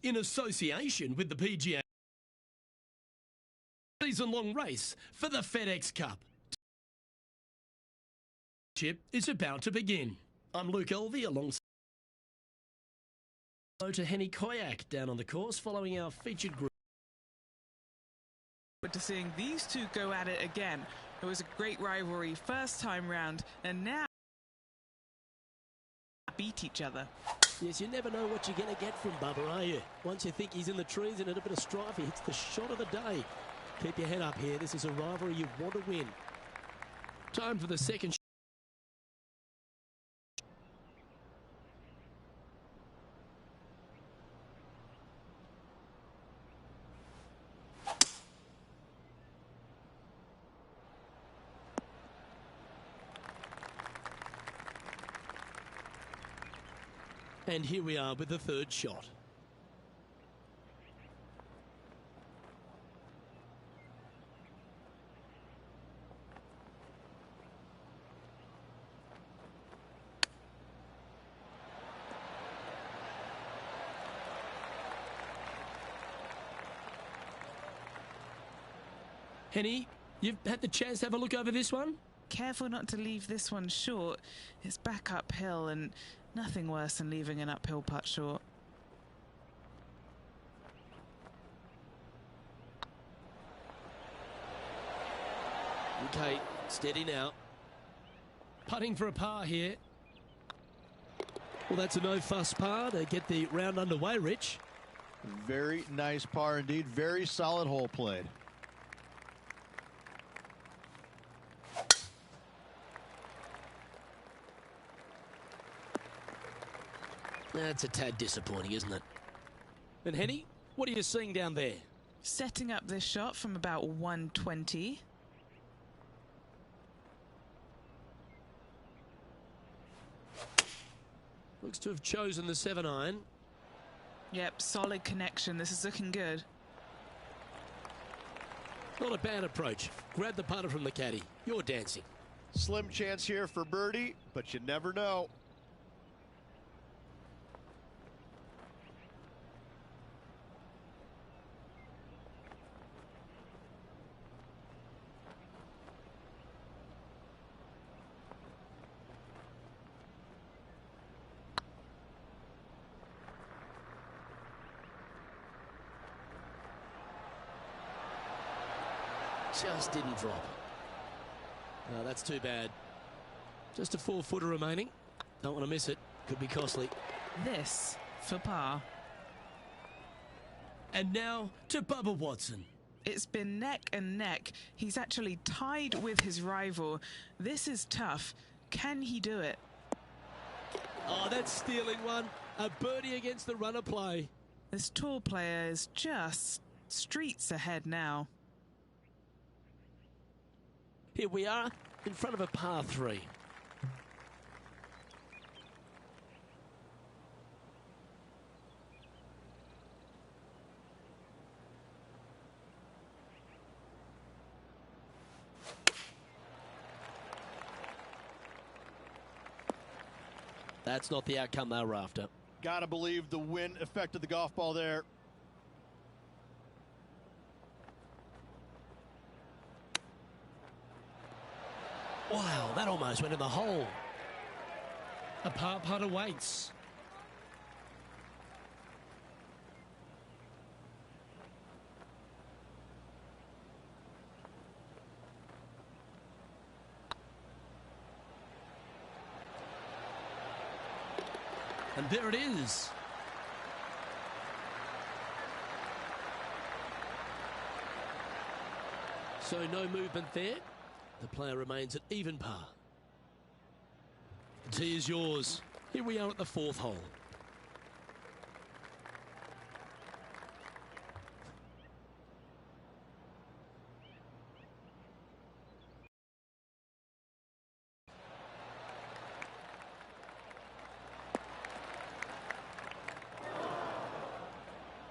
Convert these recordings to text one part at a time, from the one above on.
In association with the PGA season-long race for the FedEx Cup. Chip is about to begin. I'm Luke Elvey alongside to Henny Koyak down on the course following our featured group. To seeing these two go at it again. It was a great rivalry first time round, and now beat each other. Yes, you never know what you're going to get from Bubba, are you? Once you think he's in the trees and in a bit of strife, he hits the shot of the day. Keep your head up here. This is a rivalry you want to win. Time for the second shot. And here we are with the third shot. Henny, you've had the chance to have a look over this one? Careful not to leave this one short. It's back uphill and nothing worse than leaving an uphill putt short. Okay, steady now. Putting for a par here. Well, that's a no-fuss par to get the round underway, Rich. Very nice par indeed. Very solid hole played. That's a tad disappointing, isn't it? And Henny, what are you seeing down there? Setting up this shot from about 120. Looks to have chosen the 7-iron. Yep, solid connection. This is looking good. Not a bad approach. Grab the putter from the caddy. You're dancing. Slim chance here for birdie, but you never know. Just didn't drop. No, that's too bad. Just a 4-footer remaining. Don't want to miss it. Could be costly. This for par. And now to Bubba Watson. It's been neck and neck. He's actually tied with his rival. This is tough. Can he do it? Oh, that's stealing one. A birdie against the runner play. This tour player is just streets ahead now. Here we are in front of a par 3. That's not the outcome they were after. Gotta believe the wind affected the golf ball there. Wow, that almost went in the hole. A par putt awaits. And there it is. So no movement there. The player remains at even par. The tee is yours. Here we are at the 4th hole.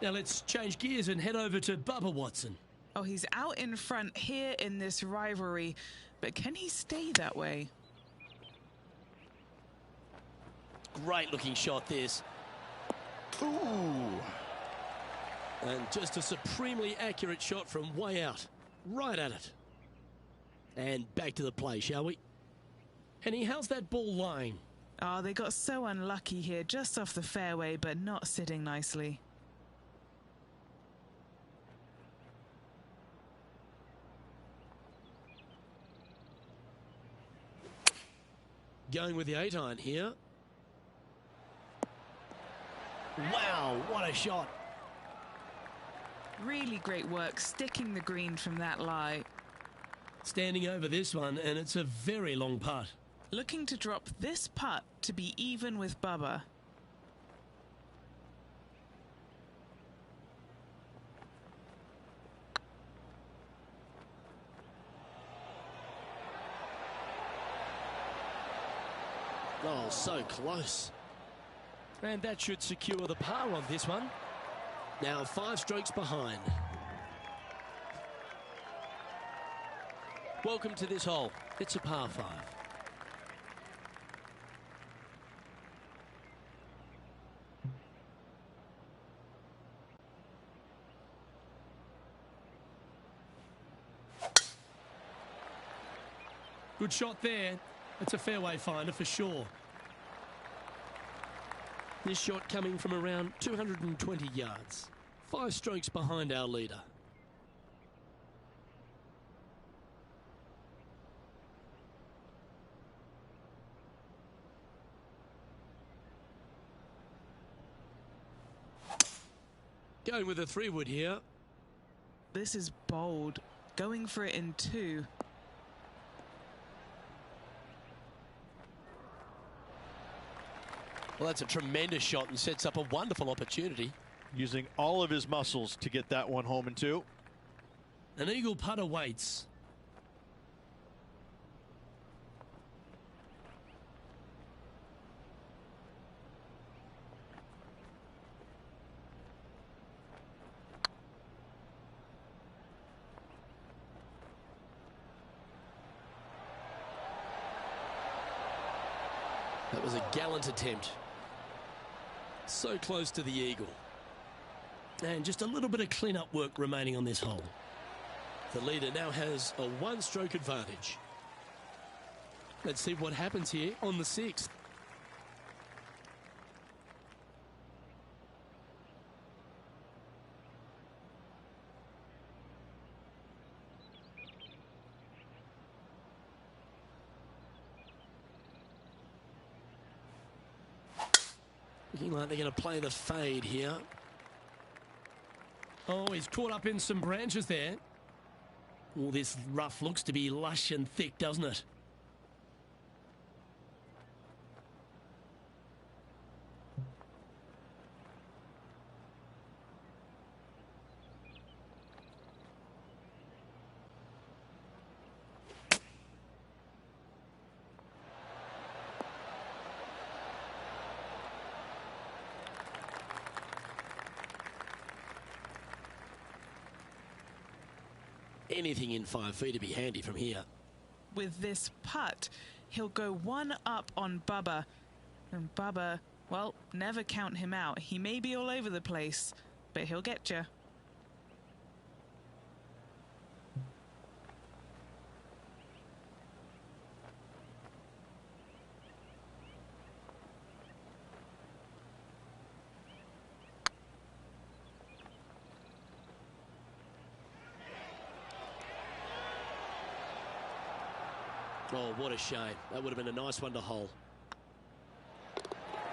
Now let's change gears and head over to Bubba Watson. Oh, he's out in front here in this rivalry, but can he stay that way? Great looking shot this. Ooh. And just a supremely accurate shot from way out. Right at it. And back to the play, shall we? Henny, how's that ball lying? Oh, they got so unlucky here, just off the fairway, but not sitting nicely. Going with the 8-iron here. Wow, what a shot. Really great work sticking the green from that lie. Standing over this one, and it's a very long putt. Looking to drop this putt to be even with Bubba. Oh, so close. And that should secure the par on this one. Now 5 strokes behind. Welcome to this hole. It's a par 5. Good shot there. It's a fairway finder for sure. This shot coming from around 220 yards. 5 strokes behind our leader. Going with a 3-wood here. This is bold. Going for it in 2. Well, that's a tremendous shot and sets up a wonderful opportunity. Using all of his muscles to get that one home in 2. An eagle putt awaits. That was a gallant attempt. So close to the eagle. And just a little bit of clean-up work remaining on this hole. The leader now has a 1-stroke advantage. Let's see what happens here on the 6th. Looking like they're going to play the fade here. Oh, he's caught up in some branches there. All this rough looks to be lush and thick, doesn't it? Anything in 5 feet to be handy from here. With this putt, he'll go 1 up on Bubba. And Bubba, well, never count him out. He may be all over the place, but he'll get you. Oh, what a shame. That would have been a nice one to hole.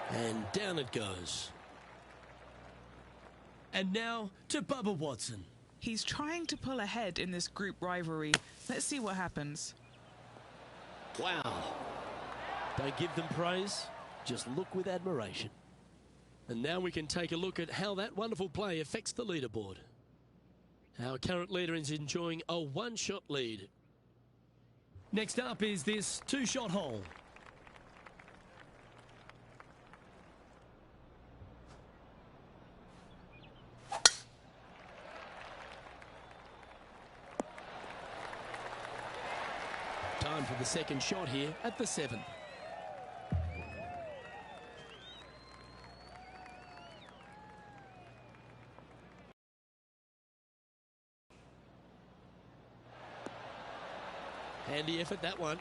And down it goes. And now to Bubba Watson. He's trying to pull ahead in this group rivalry. Let's see what happens. Wow. Don't give them praise, just look with admiration. And now we can take a look at how that wonderful play affects the leaderboard. Our current leader is enjoying a 1-shot lead. Next up is this 2-shot hole. Time for the second shot here at the 7th. Handy effort, that one.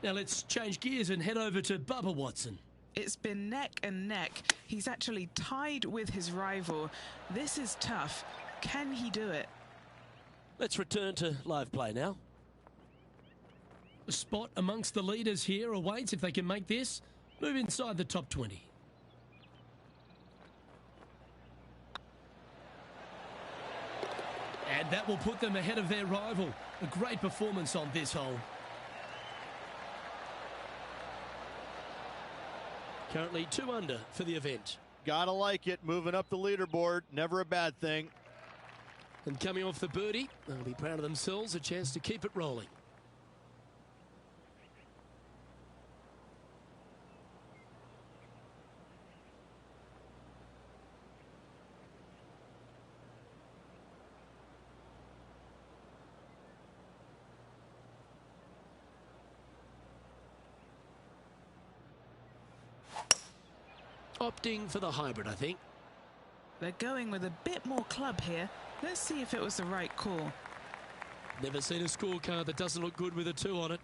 Now let's change gears and head over to Bubba Watson. It's been neck and neck. He's actually tied with his rival. This is tough. Can he do it? Let's return to live play now. A spot amongst the leaders here awaits if they can make this. Move inside the top 20. And that will put them ahead of their rival. A great performance on this hole. Currently 2 under for the event. Gotta like it. Moving up the leaderboard. Never a bad thing. And coming off the birdie, they'll be proud of themselves. A chance to keep it rolling. Opting for the hybrid, I think. They're going with a bit more club here. Let's see if it was the right call. Never seen a scorecard that doesn't look good with a 2 on it.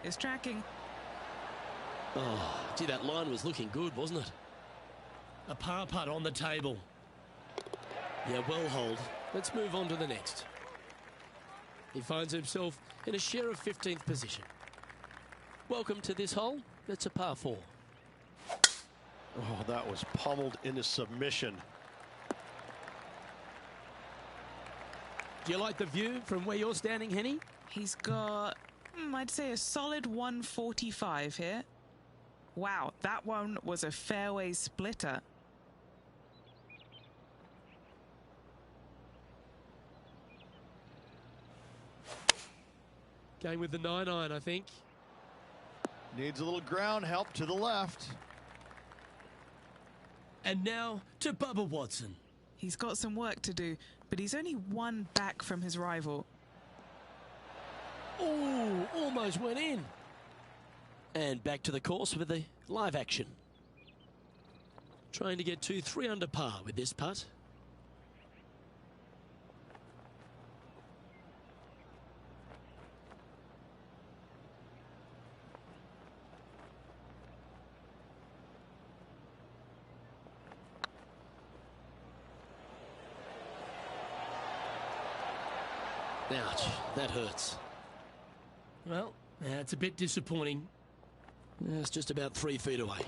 It's tracking. Oh, gee, that line was looking good, wasn't it? A par putt on the table. Yeah, well hold. Let's move on to the next. He finds himself in a share of 15th position. Welcome to this hole. It's a par 4. Oh, that was pummeled into submission. Do you like the view from where you're standing, Henny? He's got, I'd say a solid 145 here. Wow, that one was a fairway splitter. Going with the 9-iron, I think. Needs a little ground help to the left. And now to Bubba Watson. He's got some work to do, but he's only 1 back from his rival. Oh, almost went in. And back to the course with the live action. Trying to get to 3 under par with this putt. Ouch, that hurts. Well, that's a bit disappointing. It's just about 3 feet away.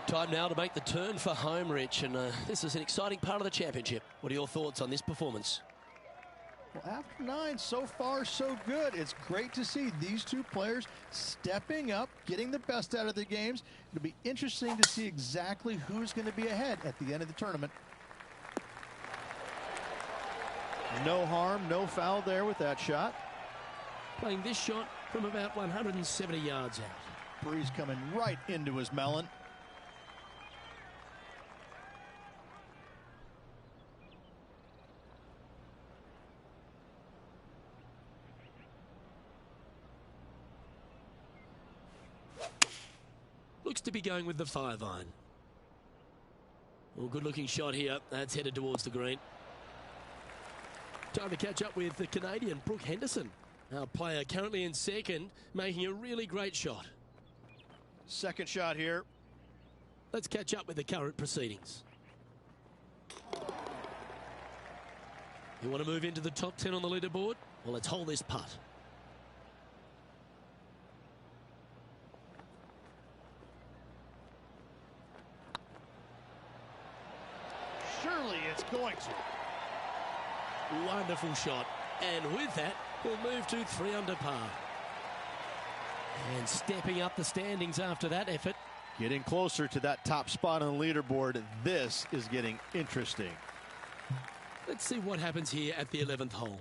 Time now to make the turn for home, Rich, and this is an exciting part of the championship. What are your thoughts on this performance? Well, after 9, so far so good. It's great to see these 2 players stepping up, getting the best out of the games. It'll be interesting to see exactly who's going to be ahead at the end of the tournament. No harm, no foul there with that shot. Playing this shot from about 170 yards out. Breeze coming right into his melon. Looks to be going with the 5-iron. Well, good looking shot here. That's headed towards the green. Time to catch up with the Canadian, Brooke Henderson. Our player currently in second, making a really great shot. Second shot here. Let's catch up with the current proceedings. You want to move into the top 10 on the leaderboard? Well, let's hold this putt. Surely it's going to. Wonderful shot. And with that, we'll move to 3 under par. And stepping up the standings after that effort. Getting closer to that top spot on the leaderboard. This is getting interesting. Let's see what happens here at the 11th hole.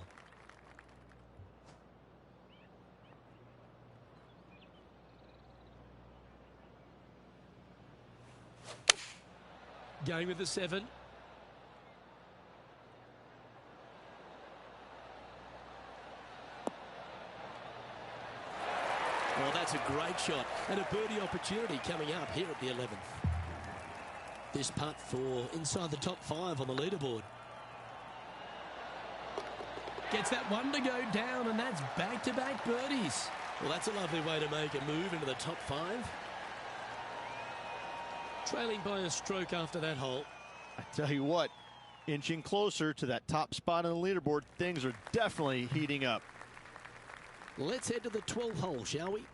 Going with the 7. Oh, that's a great shot. And a birdie opportunity coming up here at the 11th. This putt for inside the top 5 on the leaderboard. Gets that one to go down, and that's back-to-back birdies. Well, that's a lovely way to make a move into the top 5. Trailing by a stroke after that hole. I tell you what, inching closer to that top spot on the leaderboard, things are definitely heating up. Let's head to the 12th hole, shall we?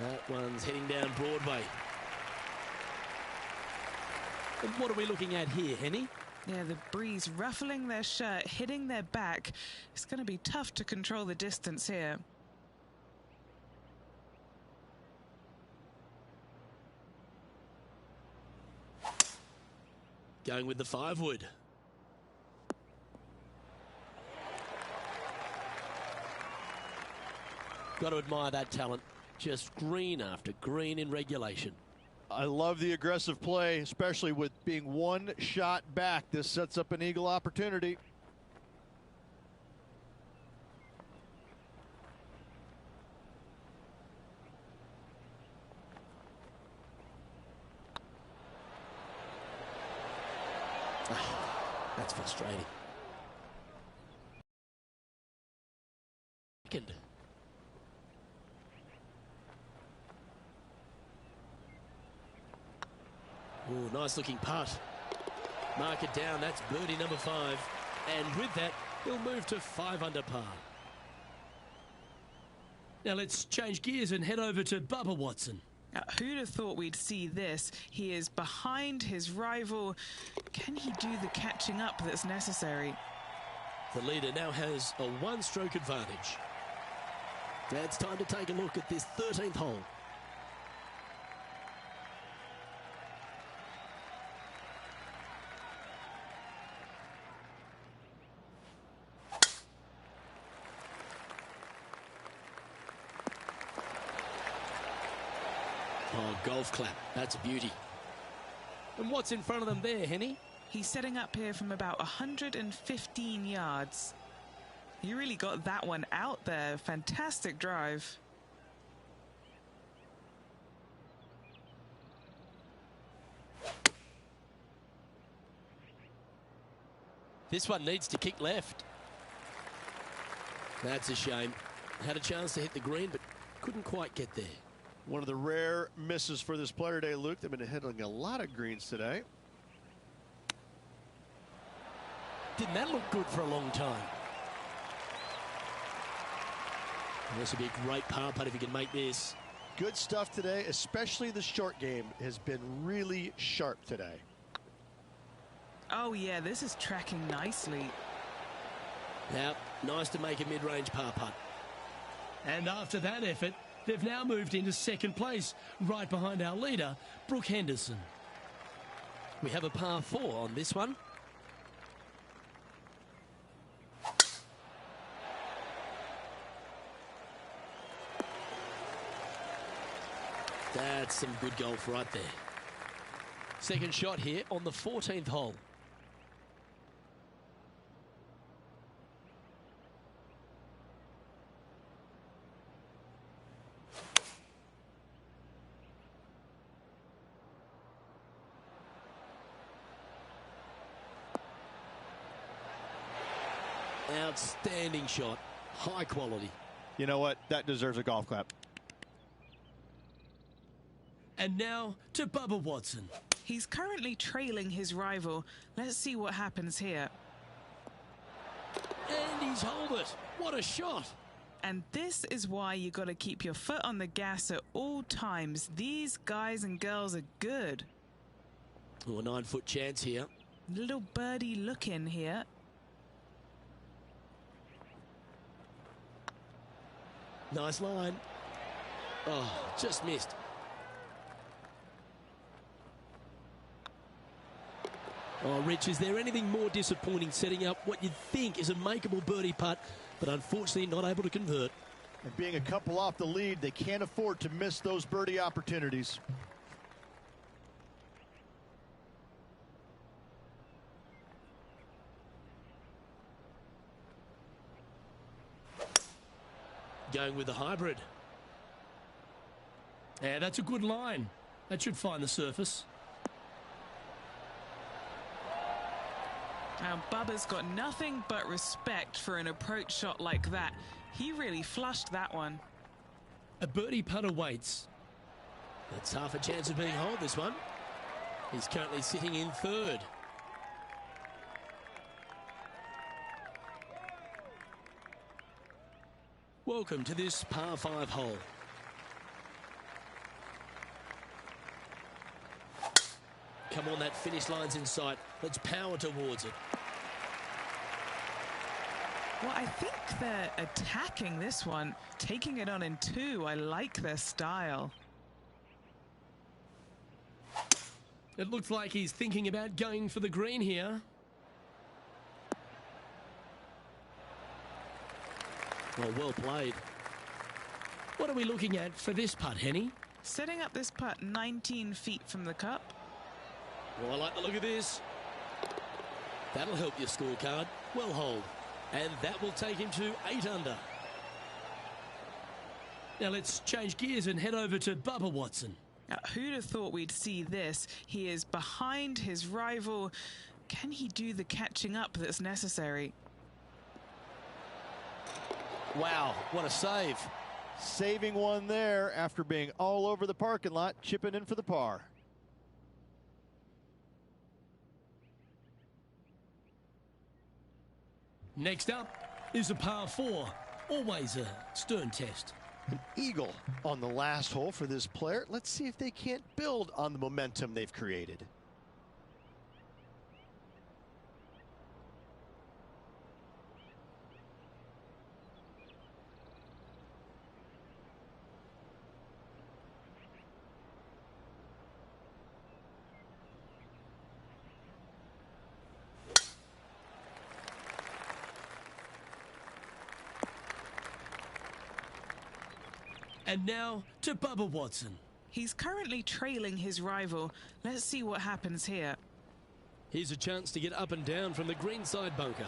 That one's heading down Broadway. And what are we looking at here, Henny? Yeah, the breeze ruffling their shirt, hitting their back. It's going to be tough to control the distance here. Going with the 5-wood. Got to admire that talent. Just green after green in regulation. I love the aggressive play, especially with being one shot back. This sets up an eagle opportunity. That's frustrating. Second. Oh, nice looking putt. Mark it down. That's birdie number 5. And with that, he'll move to 5 under par. Now let's change gears and head over to Bubba Watson. Who'd have thought we'd see this? He is behind his rival. Can he do the catching up that's necessary? The leader now has a 1-stroke advantage. Now it's time to take a look at this 13th hole. Oh, golf clap. That's a beauty. And what's in front of them there, Henny? He's setting up here from about 115 yards. He really got that one out there. Fantastic drive. This one needs to kick left. That's a shame. Had a chance to hit the green, but couldn't quite get there. One of the rare misses for this player today, Luke. They've been hitting a lot of greens today. Didn't that look good for a long time? And this would be a great par putt if he can make this. Good stuff today, especially the short game has been really sharp today. Oh yeah, this is tracking nicely. Now, nice to make a mid-range par putt. And after that effort, they've now moved into second place, right behind our leader, Brooke Henderson. We have a par 4 on this one. That's some good golf right there. Second shot here on the 14th hole. Outstanding shot. High quality. You know what? That deserves a golf clap. And now to Bubba Watson. He's currently trailing his rival. Let's see what happens here. And he's holed it. What a shot. And this is why you got to keep your foot on the gas at all times. These guys and girls are good. Oh, a 9-foot chance here. Little birdie look in here. Nice line. Oh, just missed. Oh, Rich, is there anything more disappointing setting up what you'd think is a makeable birdie putt, but unfortunately not able to convert? And being a couple off the lead, they can't afford to miss those birdie opportunities. Going with the hybrid. Yeah, that's a good line. That should find the surface. Now, Bubba's got nothing but respect for an approach shot like that. He really flushed that one. A birdie putt awaits. That's half a chance of being holed, this one. He's currently sitting in third. Welcome to this par 5 hole. Come on, that finish line's in sight. Let's power towards it. Well, I think they're attacking this one, taking it on in 2. I like their style. It looks like he's thinking about going for the green here. Well played. What are we looking at for this putt, Henny? Setting up this putt 19 feet from the cup. Well, I like the look of this. That'll help your scorecard. Well holed. And that will take him to 8 under. Now let's change gears and head over to Bubba Watson. Now, who'd have thought we'd see this? He is behind his rival. Can he do the catching up that's necessary? Wow, what a save. Saving one there after being all over the parking lot, chipping in for the par. Next up is a par 4. Always a stern test. An eagle on the last hole for this player. Let's see if they can't build on the momentum they've created. And now to Bubba Watson. He's currently trailing his rival. Let's see what happens here. Here's a chance to get up and down from the greenside bunker.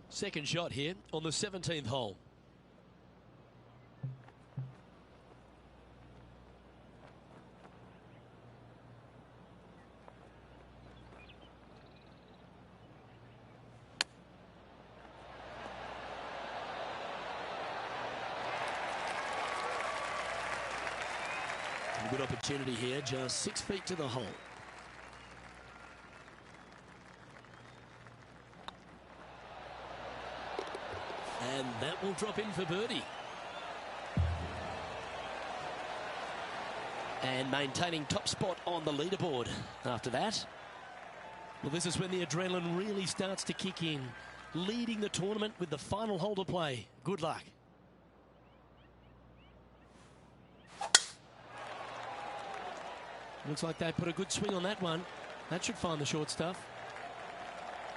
Second shot here on the 17th hole. A good opportunity here, just 6 feet to the hole. And that will drop in for birdie. And maintaining top spot on the leaderboard after that. Well, this is when the adrenaline really starts to kick in. Leading the tournament with the final hole to play. Good luck. Looks like they put a good swing on that one. That should find the short stuff.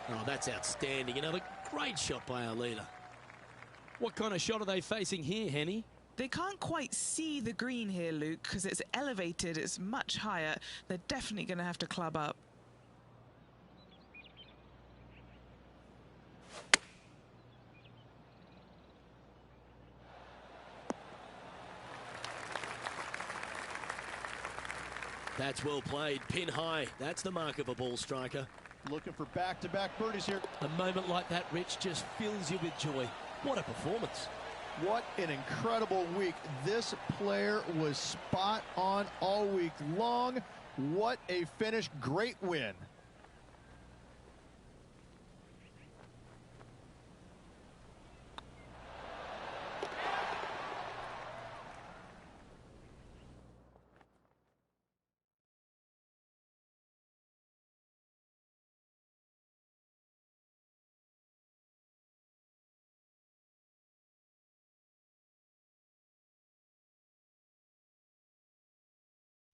Oh, that's outstanding. Another great shot by our leader. What kind of shot are they facing here, Henny? They can't quite see the green here, Luke, because it's elevated. It's much higher. They're definitely going to have to club up. That's well played. Pin high. That's the mark of a ball striker. Looking for back-to-back birdies here. A moment like that, Rich, just fills you with joy. What a performance. What an incredible week. This player was spot on all week long. What a finish. Great win.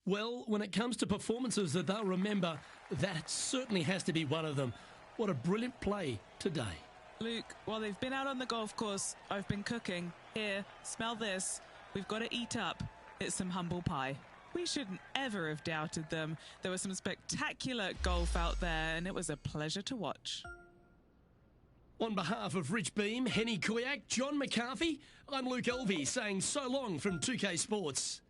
Well, when it comes to performances that they'll remember, that certainly has to be one of them. What a brilliant play today. Luke, while they've been out on the golf course, I've been cooking. Here, smell this. We've got to eat up. It's some humble pie. We shouldn't ever have doubted them. There was some spectacular golf out there, and it was a pleasure to watch. On behalf of Rich Beam, Henny Kuyak, John McCarthy, I'm Luke Elvey saying so long from 2K Sports.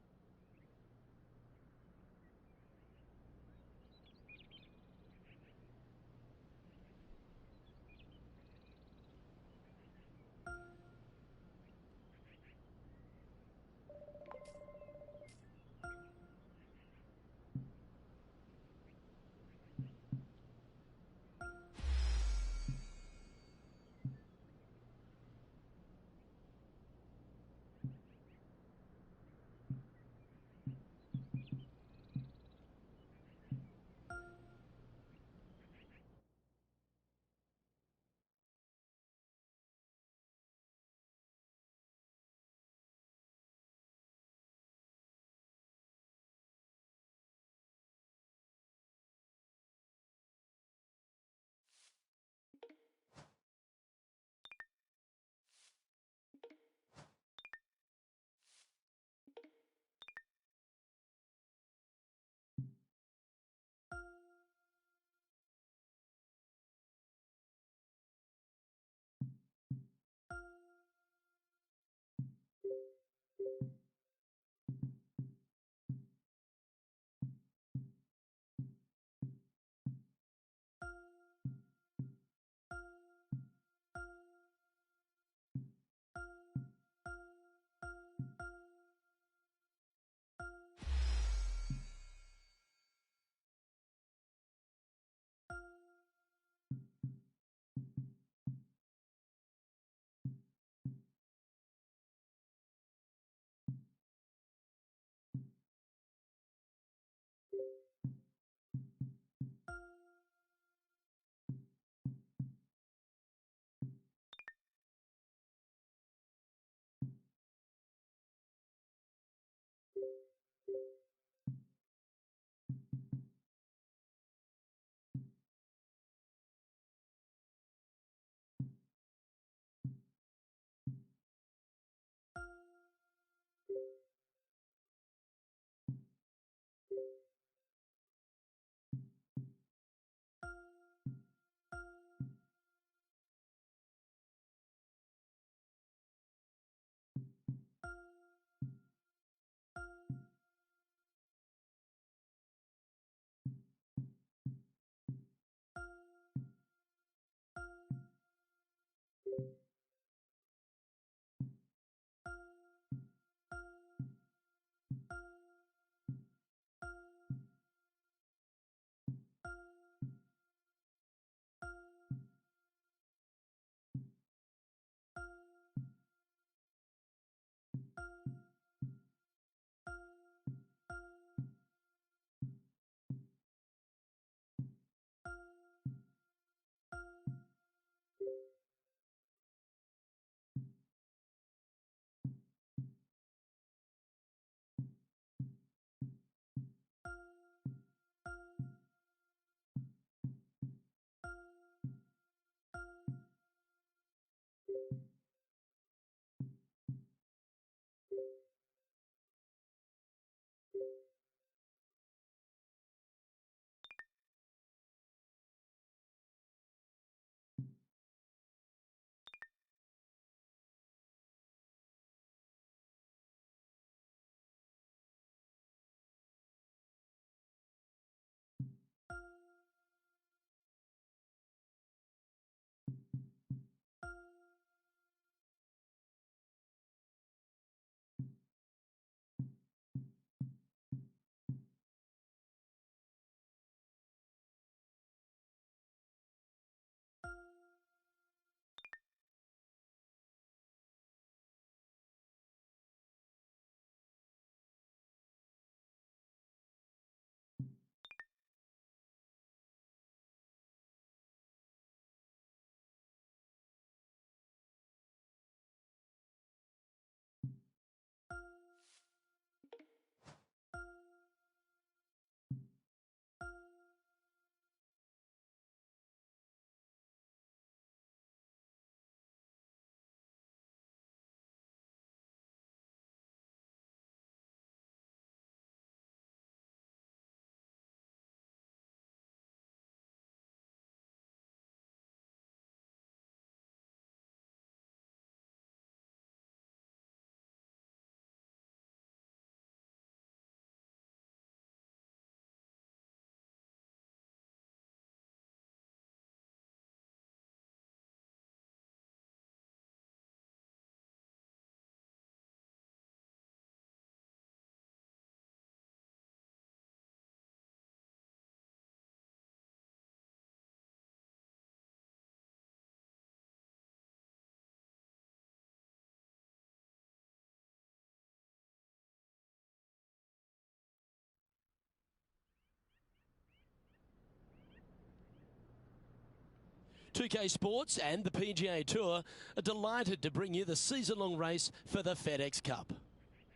2K Sports and the PGA Tour are delighted to bring you the season-long race for the FedEx Cup.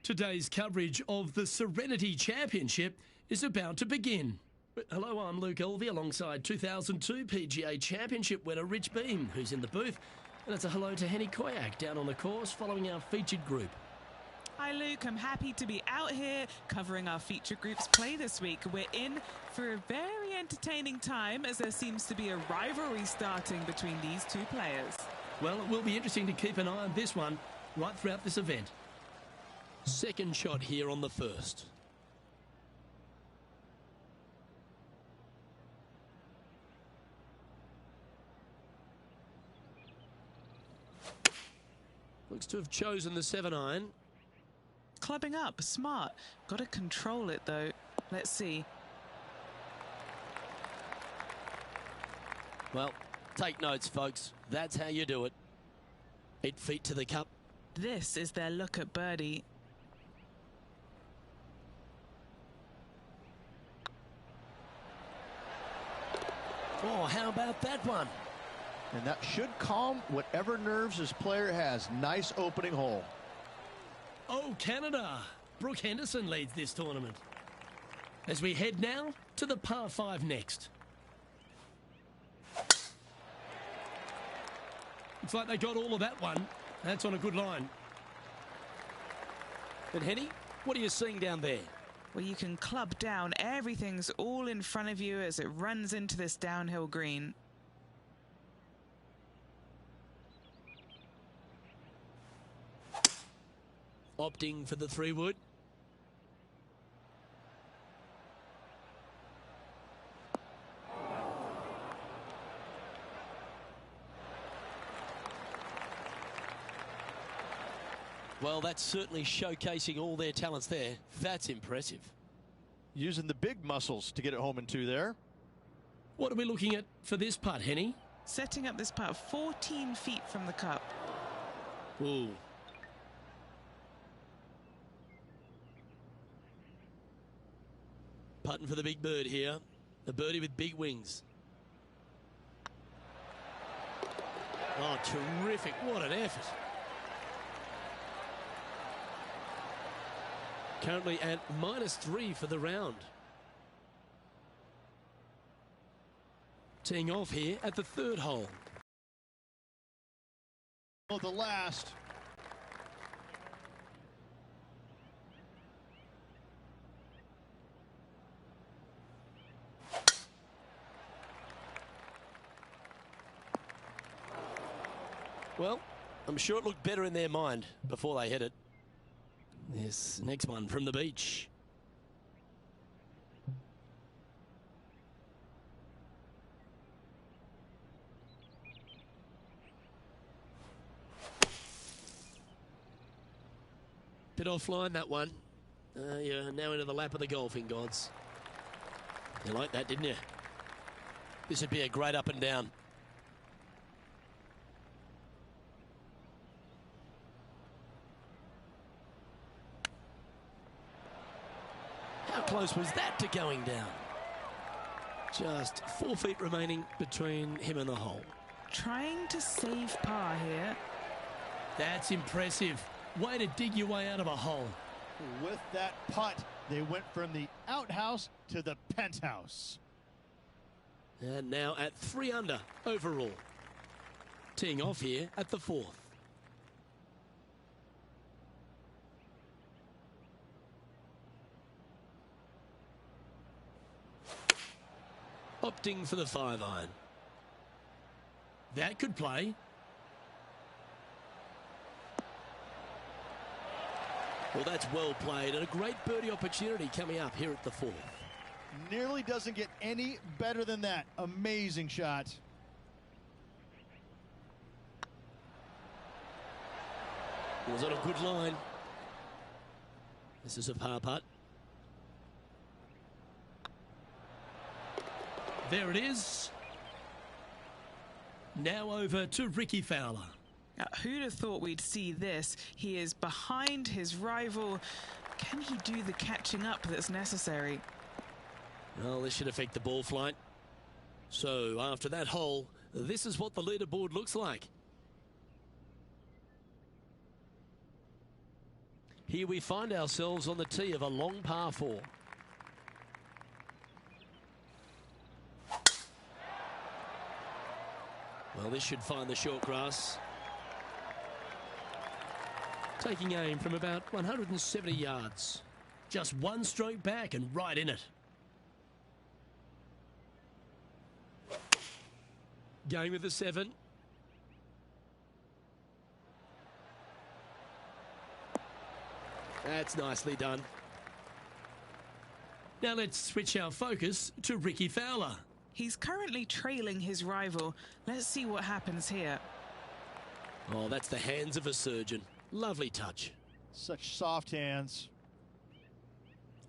Today's coverage of the Serenity Championship is about to begin. Hello, I'm Luke Elvey alongside 2002 PGA Championship winner Rich Beam, who's in the booth. And it's a hello to Henny Koyak down on the course following our featured group. Hi Luke, I'm happy to be out here covering our feature group's play this week. We're in for a very entertaining time as there seems to be a rivalry starting between these two players. Well, it will be interesting to keep an eye on this one right throughout this event. Second shot here on the first. Looks to have chosen the 7-iron. Clubbing up, smart. Got to control it though. Let's see. Well, take notes, folks. That's how you do it. 8 feet to the cup. This is their look at birdie. Oh, how about that one? And that should calm whatever nerves this player has. Nice opening hole. Oh, Canada! Brooke Henderson leads this tournament. As we head now to the par 5 next. Looks like they got all of that one. That's on a good line. But Henny, what are you seeing down there? Well, you can club down. Everything's all in front of you as it runs into this downhill green. Opting for the 3-wood. Well, that's certainly showcasing all their talents there. That's impressive. Using the big muscles to get it home in 2 there. What are we looking at for this putt, Henny? Setting up this putt 14 feet from the cup. Ooh. Putting for the big bird here. A birdie with big wings. Oh, terrific. What an effort. Currently at -3 for the round. Teeing off here at the 3rd hole. Oh, the last. Well, I'm sure it looked better in their mind before they hit it. This next one from the beach. Bit offline, that one. You're now into the lap of the golfing gods. You liked that, didn't you? This would be a great up and down. How close was that to going down? Just 4 feet remaining between him and the hole. Trying to save par here. That's impressive. Way to dig your way out of a hole. With that putt, they went from the outhouse to the penthouse. And now at 3 under overall. Teeing off here at the 4th. Opting for the 5-iron. That could play. Well, that's well played and a great birdie opportunity coming up here at the 4th. Nearly doesn't get any better than that. Amazing shot. Was on a good line. This is a par putt. There it is. Now over to Ricky Fowler. Who'd have thought we'd see this? He is behind his rival. Can he do the catching up that's necessary? Well, this should affect the ball flight. So after that hole, this is what the leaderboard looks like. Here we find ourselves on the tee of a long par 4. Well, this should find the short grass. Taking aim from about 170 yards. Just one stroke back and right in it. Going with the 7. That's nicely done. Now let's switch our focus to Ricky Fowler. He's currently trailing his rival. Let's see what happens here. Oh, that's the hands of a surgeon. Lovely touch. Such soft hands.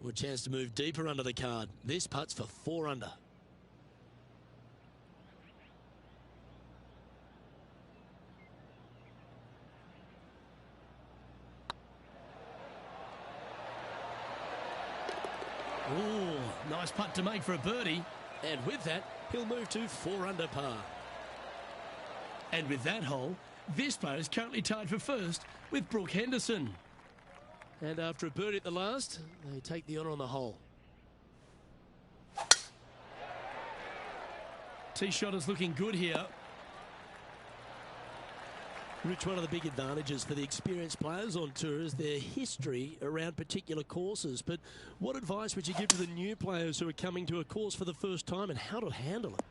Well, a chance to move deeper under the card. This putt's for 4 under. Oh, nice putt to make for a birdie. And with that, he'll move to 4 under par. And with that hole, this player is currently tied for first with Brooke Henderson. And after a birdie at the last, they take the honour on the hole. Tee shot is looking good here. Rich, one of the big advantages for the experienced players on tour is their history around particular courses. But what advice would you give to the new players who are coming to a course for the first time and how to handle it?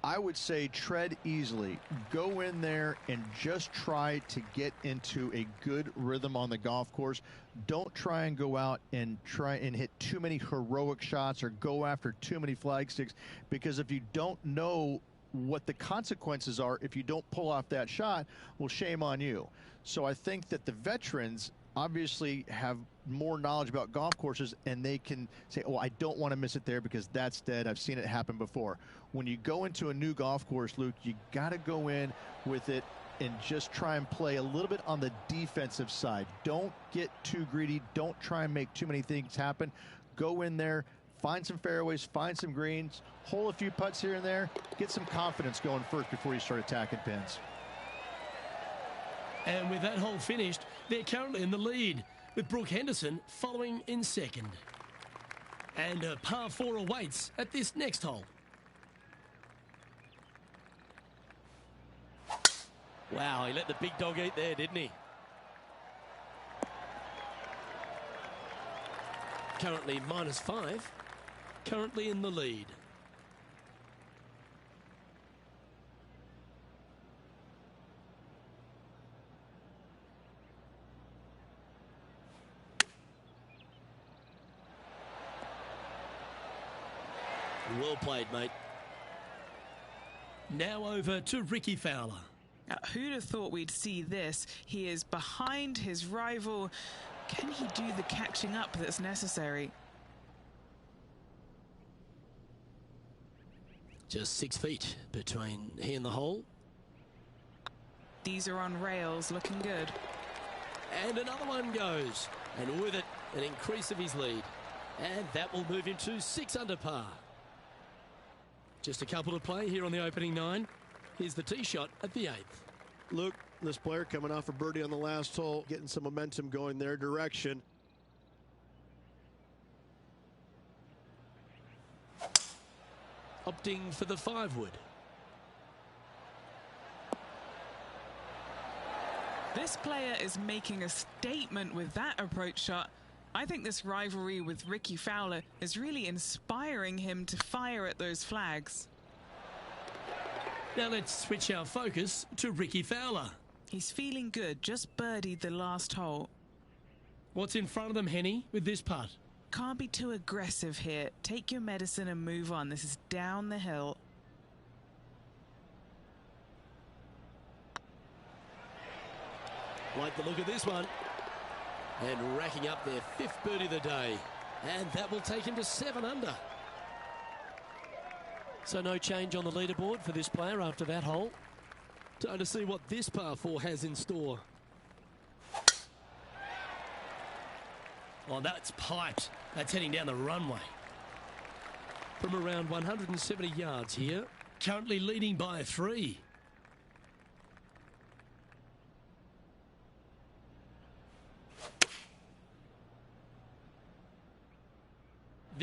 I would say tread easily. Go in there and just try to get into a good rhythm on the golf course. Don't try and go out and try and hit too many heroic shots or go after too many flag sticks, because if you don't know what the consequences are if you don't pull off that shot, well, shame on you. So I think that the veterans obviously have more knowledge about golf courses, and they can say, oh, I don't want to miss it there because that's dead. I've seen it happen before. When you go into a new golf course, Luke, you got to go in with it and just try and play a little bit on the defensive side. Don't get too greedy. Don't try and make too many things happen. Go in there, find some fairways, find some greens, hole a few putts here and there, get some confidence going first before you start attacking pins. And with that hole finished, they're currently in the lead, with Brooke Henderson following in second. And a par 4 awaits at this next hole. Wow, he let the big dog eat there, didn't he? Currently -5. Currently in the lead. Well played, mate. Now over to Ricky Fowler. Who'd have thought we'd see this? He is behind his rival. Can he do the catching up that's necessary? Just 6 feet between he and the hole. These are on rails, looking good. And another one goes. And with it, an increase of his lead. And that will move him to 6 under par. Just a couple to play here on the opening 9. Here's the tee shot at the 8th. Luke, this player coming off a birdie on the last hole, getting some momentum going their direction. Opting for the 5-wood. This player is making a statement with that approach shot. I think this rivalry with Ricky Fowler is really inspiring him to fire at those flags. Now let's switch our focus to Ricky Fowler. He's feeling good, just birdied the last hole. What's in front of them, Henny, with this putt? Can't be too aggressive here. Take your medicine and move on. This is down the hill. Like the look of this one. And racking up their 5th birdie of the day. And that will take him to 7 under. So no change on the leaderboard for this player after that hole. Time to see what this par 4 has in store. Oh, that's piped. That's heading down the runway. From around 170 yards here. Currently leading by 3.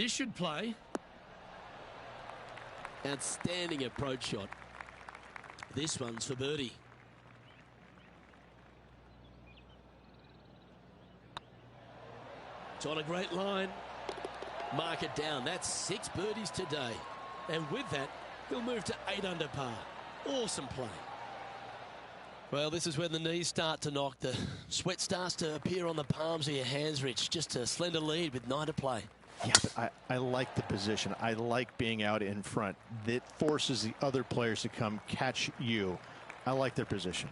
This should play. Outstanding approach shot. This one's for birdie. It's on a great line. Mark it down. That's 6 birdies today. And with that, he'll move to 8 under par. Awesome play. Well, this is when the knees start to knock. The sweat starts to appear on the palms of your hands, Rich. Just a slender lead with 9 to play. Yeah, but I like the position. I like being out in front. That forces the other players to come catch you. I like their position.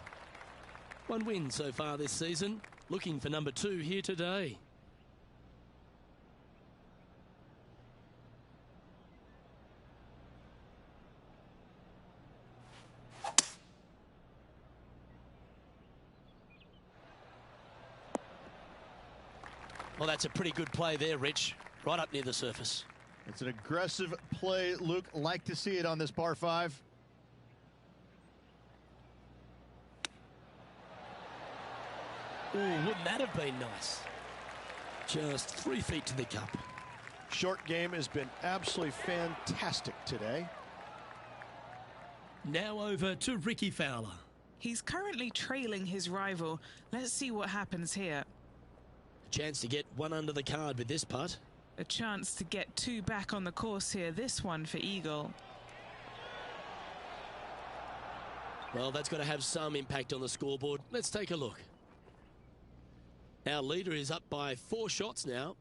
1 win so far this season. Looking for number 2 here today. Well, that's a pretty good play there, Rich. Right up near the surface. It's an aggressive play, Luke. Like to see it on this par 5. Ooh, wouldn't that have been nice? Just 3 feet to the cup. Short game has been absolutely fantastic today. Now over to Ricky Fowler. He's currently trailing his rival. Let's see what happens here. Chance to get 1 under the card with this putt. A chance to get 2 back on the course here. This one for Eagle. Well, that's got to have some impact on the scoreboard. Let's take a look. Our leader is up by 4 shots now.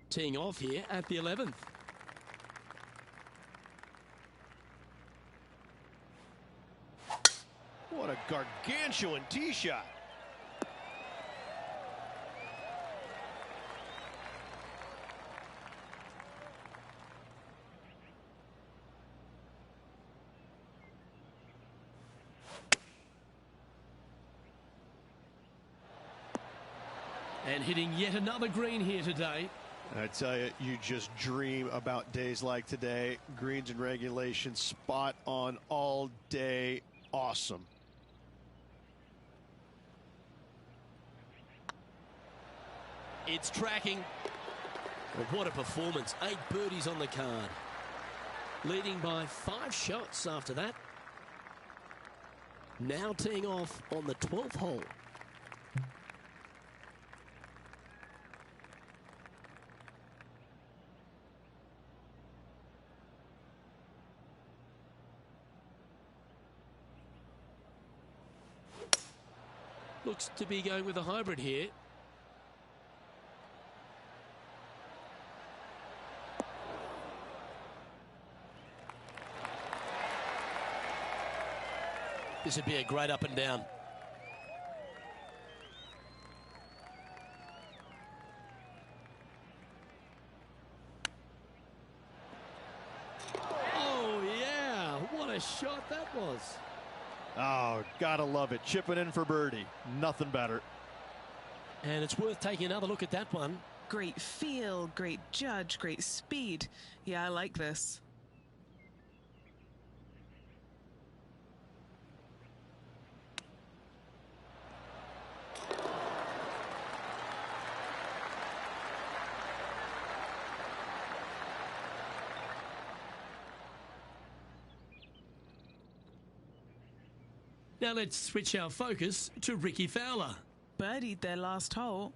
Teeing off here at the 11th. What a gargantuan tee shot. And hitting yet another green here today. I tell you, you just dream about days like today. Greens and regulation, spot on all day. Awesome. It's tracking. Well, what a performance. 8 birdies on the card. Leading by 5 shots after that. Now teeing off on the 12th hole. Looks to be going with a hybrid here. This would be a great up and down. Oh, yeah. What a shot that was. Oh, gotta love it. Chipping in for birdie. Nothing better. And it's worth taking another look at that one. Great feel, great judge, great speed. Yeah, I like this. Now let's switch our focus to Ricky Fowler. Birdied their last hole.